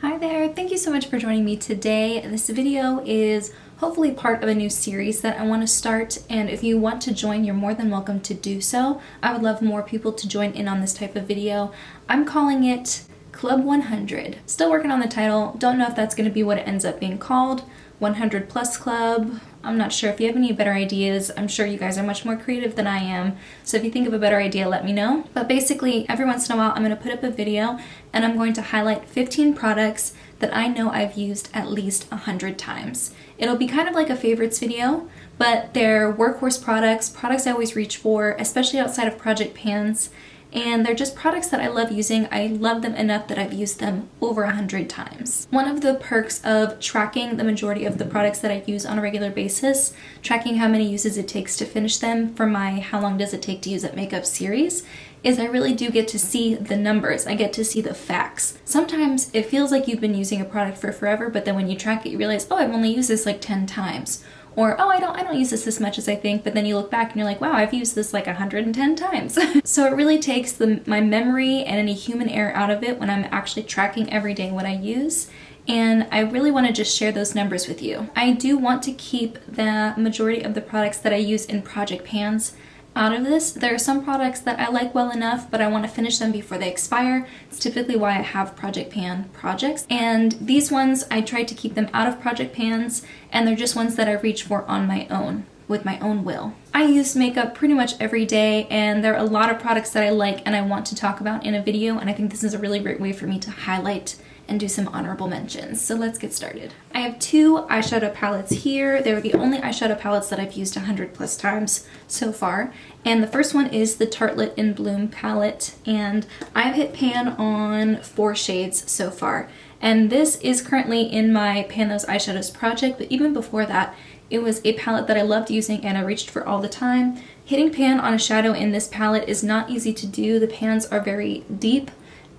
Hi there, thank you so much for joining me today. This video is hopefully part of a new series that I want to start, and if you want to join, you're more than welcome to do so. I would love more people to join in on this type of video. I'm calling it Club 100. Still working on the title, don't know if that's going to be what it ends up being called. 100 Plus Club. I'm not sure. If you have any better ideas, I'm sure you guys are much more creative than I am. So if you think of a better idea, let me know. But basically, every once in a while, I'm going to put up a video and I'm going to highlight 15 products that I know I've used at least 100 times. It'll be kind of like a favorites video, but they're workhorse products, products I always reach for, especially outside of project pans. And they're just products that I love using. I love them enough that I've used them over 100 times. One of the perks of tracking the majority of the products that I use on a regular basis, tracking how many uses it takes to finish them for my how long does it take to use it makeup series, is I really do get to see the numbers. I get to see the facts. Sometimes it feels like you've been using a product for forever, but then when you track it, you realize, oh, I've only used this like 10 times. Or, oh, I don't use this as much as I think, but then you look back and you're like, wow, I've used this like 110 times. So it really takes my memory and any human error out of it when I'm actually tracking every day what I use. And I really want to just share those numbers with you. I do want to keep the majority of the products that I use in project pans out of this. There are some products that I like well enough, but I want to finish them before they expire. It's typically why I have project pan projects. And these ones, I try to keep them out of project pans, and they're just ones that I reach for on my own, with my own will. I use makeup pretty much every day, and there are a lot of products that I like and I want to talk about in a video, and I think this is a really great way for me to highlight and do some honorable mentions. So let's get started. I have two eyeshadow palettes here. They're the only eyeshadow palettes that I've used 100 plus times so far. And the first one is the Tarte in Bloom palette. And I've hit pan on 4 shades so far. And this is currently in my Pan Those Eyeshadows project, but even before that, it was a palette that I loved using and I reached for all the time. Hitting pan on a shadow in this palette is not easy to do. The pans are very deep,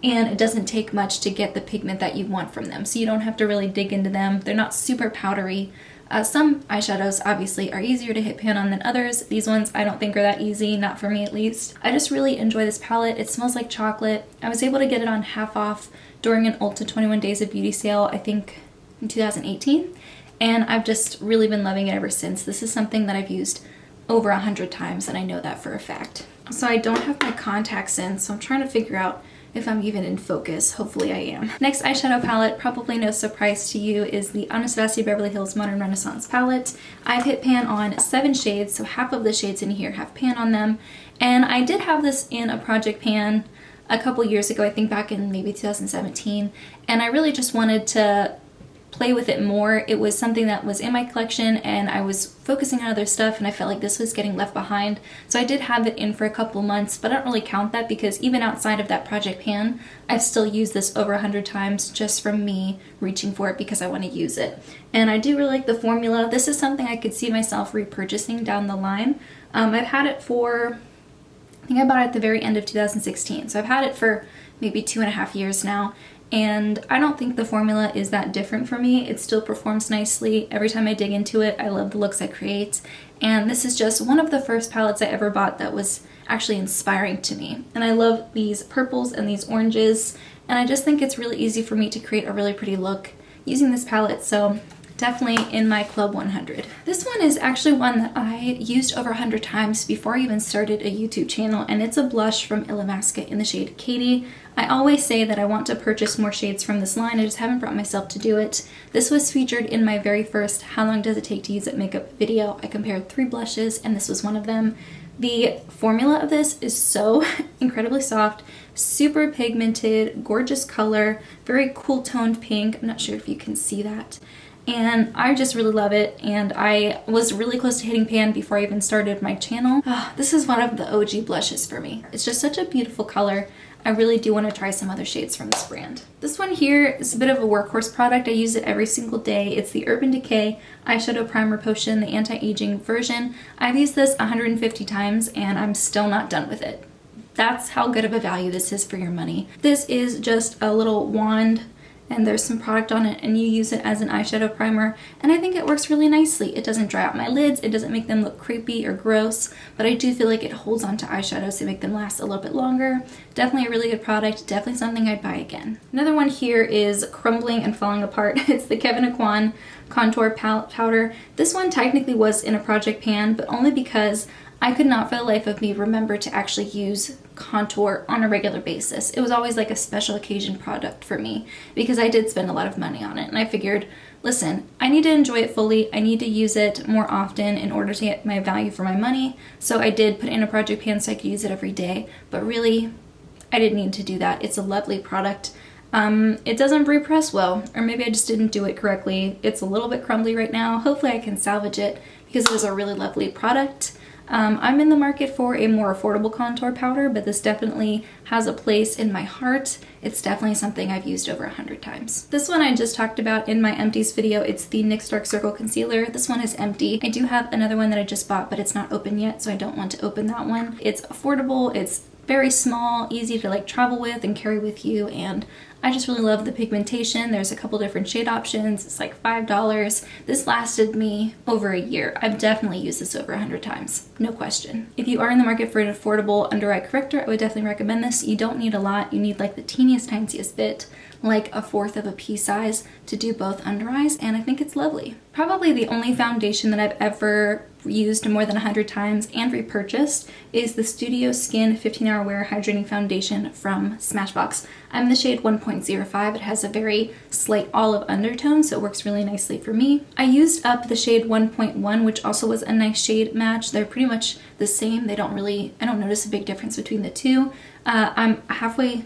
and it doesn't take much to get the pigment that you want from them, so you don't have to really dig into them. They're not super powdery. Some eyeshadows obviously are easier to hit pan on than others. These ones I don't think are that easy, not for me at least. I just really enjoy this palette. It smells like chocolate. I was able to get it on half off during an Ulta 21 Days of Beauty sale, I think in 2018, and I've just really been loving it ever since. This is something that I've used over 100 times, and I know that for a fact. So I don't have my contacts in, so I'm trying to figure out if I'm even in focus. Hopefully I am. Next eyeshadow palette, probably no surprise to you, is the Anastasia Beverly Hills Modern Renaissance palette. I've hit pan on 7 shades, so half of the shades in here have pan on them. And I did have this in a project pan a couple years ago, I think back in maybe 2017, and I really just wanted to play with it more. It was something that was in my collection and I was focusing on other stuff, and I felt like this was getting left behind. So I did have it in for a couple months, but I don't really count that because even outside of that project pan, I've still used this over 100 times just from me reaching for it because I want to use it. And I do really like the formula. This is something I could see myself repurchasing down the line. I've had it for, I think I bought it at the very end of 2016. So I've had it for maybe 2.5 years now. And I don't think the formula is that different for me. It still performs nicely. Every time I dig into it, I love the looks I create. And this is just one of the first palettes I ever bought that was actually inspiring to me. And I love these purples and these oranges. And I just think it's really easy for me to create a really pretty look using this palette. So definitely in my Club 100. This one is actually one that I used over 100 times before I even started a YouTube channel, and it's a blush from Illamasqua in the shade Kati. I always say that I want to purchase more shades from this line, I just haven't brought myself to do it. This was featured in my very first How Long Does It Take to Use It makeup video. I compared 3 blushes and this was one of them. The formula of this is so incredibly soft, super pigmented, gorgeous color, very cool toned pink. I'm not sure if you can see that. And I just really love it, and I was really close to hitting pan before I even started my channel. This is one of the OG blushes for me. It's just such a beautiful color. I really do want to try some other shades from this brand. This one here is a bit of a workhorse product. I use it every single day. It's the Urban Decay Eyeshadow Primer Potion, the anti-aging version. I've used this 150 times and I'm still not done with it. That's how good of a value this is for your money. This is just a little wand and there's some product on it and you use it as an eyeshadow primer, and I think it works really nicely. It doesn't dry out my lids, it doesn't make them look creepy or gross, but I do feel like it holds onto eyeshadows to make them last a little bit longer. Definitely a really good product, definitely something I'd buy again. Another one here is crumbling and falling apart. It's the Kevyn Aucoin contour palette powder. This one technically was in a project pan, but only because I could not for the life of me remember to actually use contour on a regular basis. It was always like a special occasion product for me because I did spend a lot of money on it, and I figured, listen, I need to enjoy it fully. I need to use it more often in order to get my value for my money. So I did put it in a project pan so I could use it every day, but really I didn't need to do that. It's a lovely product. It doesn't repress well, or maybe I just didn't do it correctly. It's a little bit crumbly right now. Hopefully I can salvage it because it is a really lovely product. I'm in the market for a more affordable contour powder, but this definitely has a place in my heart. It's definitely something I've used over 100 times. This one I just talked about in my empties video. It's the NYX Dark Circle Concealer. This one is empty. I do have another one that I just bought, but it's not open yet, so I don't want to open that one. It's affordable, it's very small, easy to like travel with and carry with you, and I just really love the pigmentation. There's a couple different shade options. It's like $5. This lasted me over a year. I've definitely used this over 100 times, no question. If you are in the market for an affordable under eye corrector, I would definitely recommend this. You don't need a lot. You need like the teeniest, tiniest bit, like a fourth of a pea size, to do both under eyes, and I think it's lovely. Probably the only foundation that I've ever used more than 100 times and repurchased is the Studio Skin 15-Hour Wear Hydrating Foundation from Smashbox. I'm in the shade 1.05. It has a very slight olive undertone, so it works really nicely for me. I used up the shade 1.1, which also was a nice shade match. They're pretty much the same. I don't notice a big difference between the two. I'm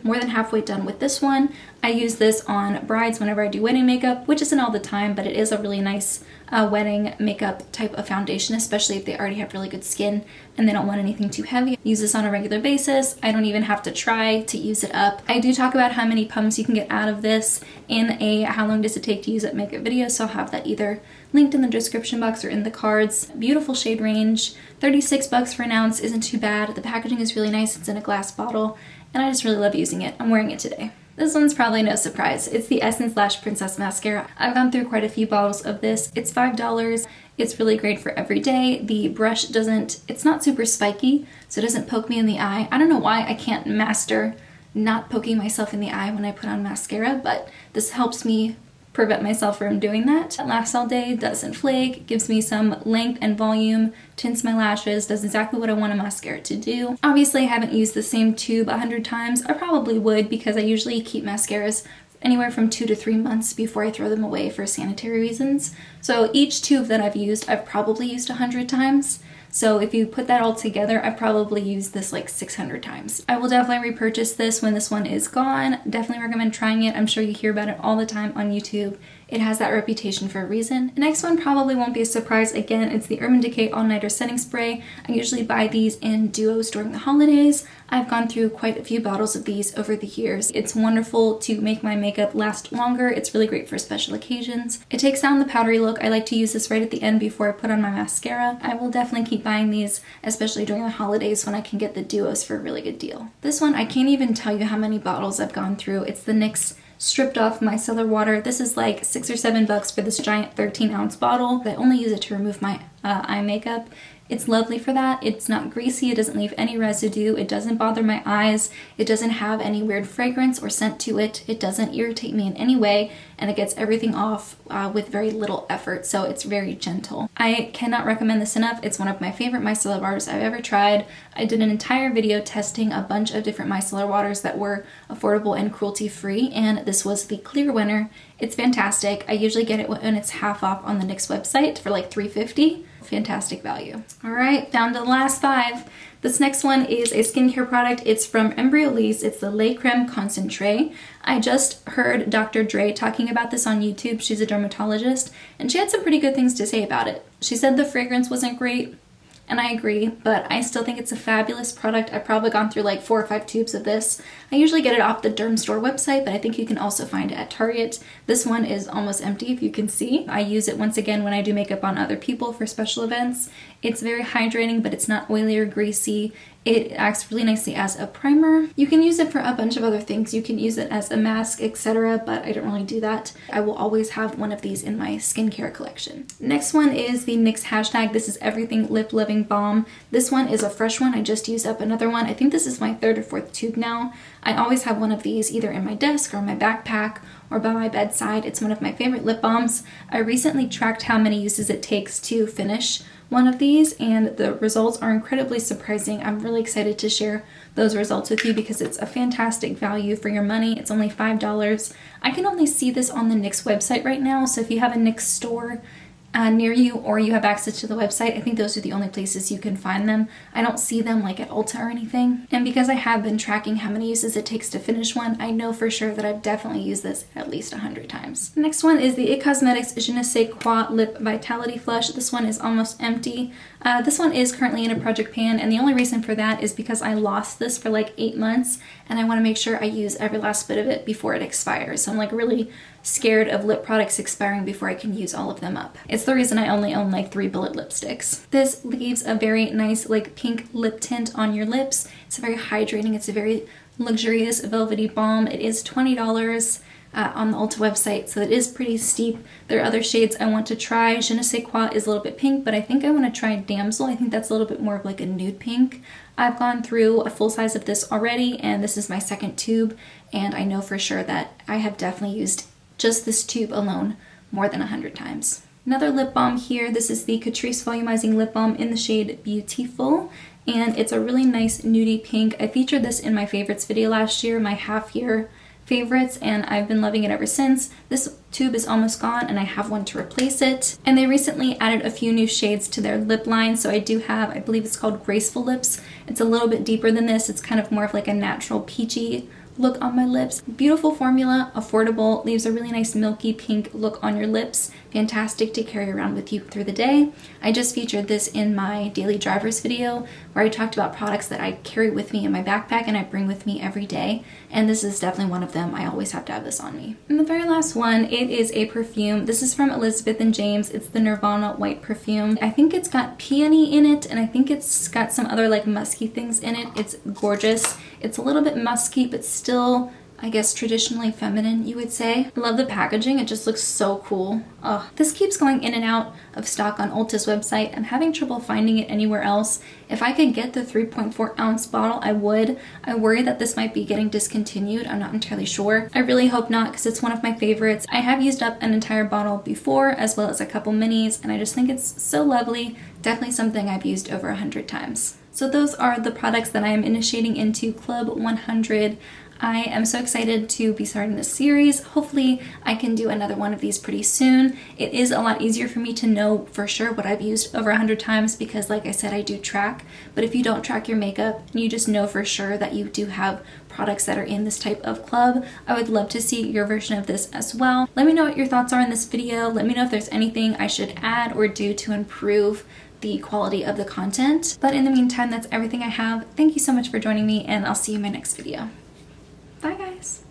more than halfway done with this one. I use this on brides whenever I do wedding makeup, which isn't all the time, but it is a really nice wedding makeup type of foundation, especially if they already have really good skin and they don't want anything too heavy. Use this on a regular basis. I don't even have to try to use it up. I do talk about how many pumps you can get out of this in a how long does it take to use it makeup video, so I'll have that either linked in the description box or in the cards. Beautiful shade range. 36 bucks for an ounce isn't too bad. The packaging is really nice. It's in a glass bottle, and I just really love using it. I'm wearing it today. This one's probably no surprise. It's the Essence Lash Princess Mascara. I've gone through quite a few bottles of this. It's $5. It's really great for every day. The brush it's not super spiky, so it doesn't poke me in the eye. I don't know why I can't master not poking myself in the eye when I put on mascara, but this helps me prevent myself from doing that. It lasts all day, doesn't flake, gives me some length and volume, tints my lashes, does exactly what I want a mascara to do. Obviously I haven't used the same tube 100 times. I probably would because I usually keep mascaras anywhere from 2 to 3 months before I throw them away for sanitary reasons. So each tube that I've used, I've probably used 100 times. So if you put that all together, I've probably used this like 600 times. I will definitely repurchase this when this one is gone. Definitely recommend trying it. I'm sure you hear about it all the time on YouTube. It has that reputation for a reason. The next one probably won't be a surprise. Again, it's the Urban Decay All Nighter Setting Spray. I usually buy these in duos during the holidays. I've gone through quite a few bottles of these over the years. It's wonderful to make my makeup last longer. It's really great for special occasions. It takes down the powdery look. I like to use this right at the end before I put on my mascara. I will definitely keep buying these, especially during the holidays when I can get the duos for a really good deal. This one, I can't even tell you how many bottles I've gone through. It's the NYX Stripped Off Micellar Water. This is like $6 or $7 for this giant 13-ounce bottle. I only use it to remove my eye makeup. It's lovely for that. It's not greasy, it doesn't leave any residue, it doesn't bother my eyes, it doesn't have any weird fragrance or scent to it, it doesn't irritate me in any way, and it gets everything off with very little effort, so it's very gentle. I cannot recommend this enough. It's one of my favorite micellar waters I've ever tried. I did an entire video testing a bunch of different micellar waters that were affordable and cruelty-free, and this was the clear winner. It's fantastic. I usually get it when it's half off on the NYX website for like $3.50. Fantastic value. All right, down to the last 5. This next one is a skincare product. It's from Embryolisse. It's the Le Creme Concentré. I just heard Dr. Dre talking about this on YouTube. She's a dermatologist, and she had some pretty good things to say about it. She said the fragrance wasn't great, and I agree, but I still think it's a fabulous product. I've probably gone through like 4 or 5 tubes of this. I usually get it off the Derm Store website, but I think you can also find it at Target. This one is almost empty, if you can see. I use it once again when I do makeup on other people for special events. It's very hydrating, but it's not oily or greasy. It acts really nicely as a primer. You can use it for a bunch of other things. You can use it as a mask, etc., but I don't really do that. I will always have one of these in my skincare collection. Next one is the NYX hashtag. This is Everything Lip Living Balm. This one is a fresh one. I just used up another one. I think this is my 3rd or 4th tube now. I always have one of these either in my desk or my backpack or by my bedside. It's one of my favorite lip balms. I recently tracked how many uses it takes to finish one of these, and the results are incredibly surprising. I'm really excited to share those results with you because it's a fantastic value for your money. It's only $5. I can only see this on the NYX website right now, so if you have a NYX store near you or you have access to the website, I think those are the only places you can find them. I don't see them like at Ulta or anything. And because I have been tracking how many uses it takes to finish one, I know for sure that I've definitely used this at least 100 times. Next one is the IT Cosmetics Je ne sais quoi Lip Vitality Flush. This one is almost empty. This one is currently in a project pan, and the only reason for that is because I lost this for like 8 months and I want to make sure I use every last bit of it before it expires. So I'm like really scared of lip products expiring before I can use all of them up. It's the reason I only own like 3 bullet lipsticks. This leaves a very nice like pink lip tint on your lips. It's very hydrating. It's a very luxurious velvety balm. It is $20 on the Ulta website, so it is pretty steep. There are other shades I want to try. Je ne sais quoi is a little bit pink, but I think I want to try Damsel. I think that's a little bit more of like a nude pink. I've gone through a full size of this already, and this is my 2nd tube, and I know for sure that I have definitely used just this tube alone more than 100 times. Another lip balm here. This is the Catrice Volumizing Lip Balm in the shade Beautiful, and it's a really nice nudie pink. I featured this in my favorites video last year, my half-year favorites, and I've been loving it ever since. This tube is almost gone and I have one to replace it. And they recently added a few new shades to their lip line, so I do have, I believe it's called Graceful Lips. It's a little bit deeper than this. It's kind of more of like a natural peachy look on my lips. Beautiful formula, affordable, leaves a really nice milky pink look on your lips. Fantastic to carry around with you through the day. I just featured this in my daily drivers video where I talked about products that I carry with me in my backpack and I bring with me every day, and this is definitely one of them. I always have to have this on me. And the very last one, it is a perfume. This is from Elizabeth & James. It's the Nirvana white perfume. I think it's got peony in it, and I think it's got some other like musky things in it. It's gorgeous. It's a little bit musky, but still, I guess, traditionally feminine, you would say. I love the packaging. It just looks so cool. Ugh. This keeps going in and out of stock on Ulta's website. I'm having trouble finding it anywhere else. If I could get the 3.4 ounce bottle, I would. I worry that this might be getting discontinued. I'm not entirely sure. I really hope not, because it's one of my favorites. I have used up an entire bottle before, as well as a couple minis, and I just think it's so lovely. Definitely something I've used over 100 times. So those are the products that I am initiating into Club 100. I am so excited to be starting this series. Hopefully I can do another one of these pretty soon. It is a lot easier for me to know for sure what I've used over 100 times because, like I said, I do track. But if you don't track your makeup and you just know for sure that you do have products that are in this type of club, I would love to see your version of this as well. Let me know what your thoughts are in this video. Let me know if there's anything I should add or do to improve the quality of the content. But in the meantime, that's everything I have. Thank you so much for joining me, and I'll see you in my next video. Bye guys!